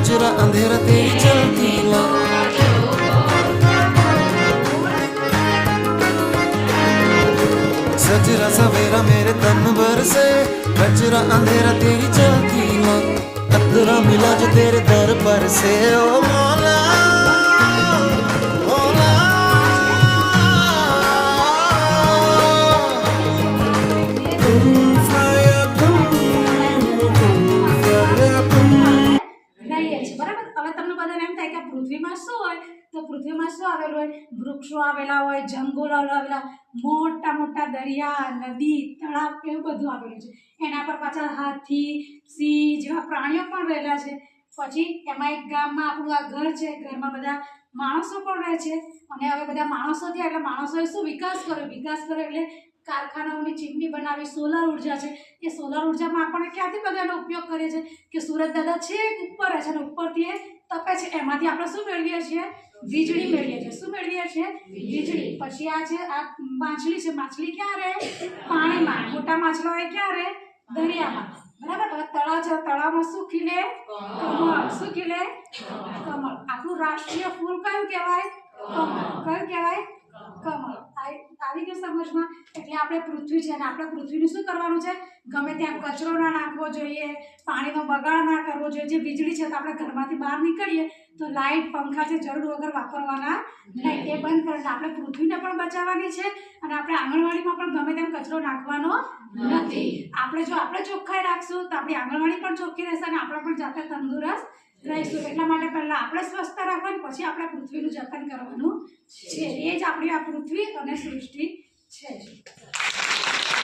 कचरा अंधेरा तेरी चलती ला। सजरा सवेरा मेरे तन भर से, कचरा अंधेरा तेरी चलती ला। अतरा मिला जो तेरे दर पर से, ओ मौला પૃથ્વીમાં શું હોય તો પૃથ્વીમાં શું આવેલું હોય? વૃક્ષો આવેલા હોય, જંગલો આવેલા, મોટા મોટા દરિયા, નદી, તળાવ એવું બધું આવેલું છે. એના પર પાછળ હાથી, સિંહ જેવા પ્રાણીઓ પણ રહેલા છે. પછી એમાં એક ગામમાં આપણું આ ઘર છે, ઘરમાં બધા માણસો પણ રહે છે. અને હવે બધા માણસો થયા એટલે માણસોએ શું વિકાસ કર્યો એટલે કારખાનાઓની ચીમની બનાવી, સોલાર ઉર્જા છે. એ સોલાર ઉર્જામાં આપણે ક્યાંથી બધાનો ઉપયોગ કરીએ છીએ કે સૂરજ દાદા છે ઉપર રહે છે અને ઉપરથી એ તપે છે, એમાંથી આપણે શું મેળવીએ છીએ? વીજળી મેળવીએ છીએ. શું મેળવીએ છીએ? વીજળી. પછી આ છે આ માછલી છે, માછલી ક્યાં રહે? પાણીમાં. મોટા માછલા હોય ક્યાં રહે? દરિયામાં. બરાબર. હવે તળાવ છે, તળાવમાં શું ખીલે? કમળ. શું ખીલે? કમળ. આપણું રાષ્ટ્રીય ફૂલ કયું કહેવાય? કમળ. કયું કહેવાય? કમળ. આવી ગયું સમજમાં? એટલે આપણે પૃથ્વી છે અને આપણે પૃથ્વીનું શું કરવાનું છે? ગમે ત્યાં કચરો ના નાખવો જોઈએ, પાણીનો બગાડ ના કરવો જોઈએ. જે વીજળી છે તો આપણે ઘરમાંથી બહાર નીકળીએ તો લાઇટ, પંખા છે જરૂર વગર વાપરવાના નહીં, એ બંધ કરીને આપણે પૃથ્વીને પણ બચાવવાની છે અને આપણે આંગણવાડીમાં પણ ગમે તેમ કચરો નાખવાનો નથી. આપણે ચોખ્ખાઈ રાખશું તો આપણી આંગણવાડી પણ ચોખ્ખી રહેશે અને આપણે પણ જાતે તંદુરસ્ત રહીશું. એટલા માટે પહેલાં આપણે સ્વચ્છતા રાખવાની, પછી આપણે પૃથ્વીનું જતન કરવાનું છે. એ જ આપણી આ પૃથ્વી અને સૃષ્ટિ છે.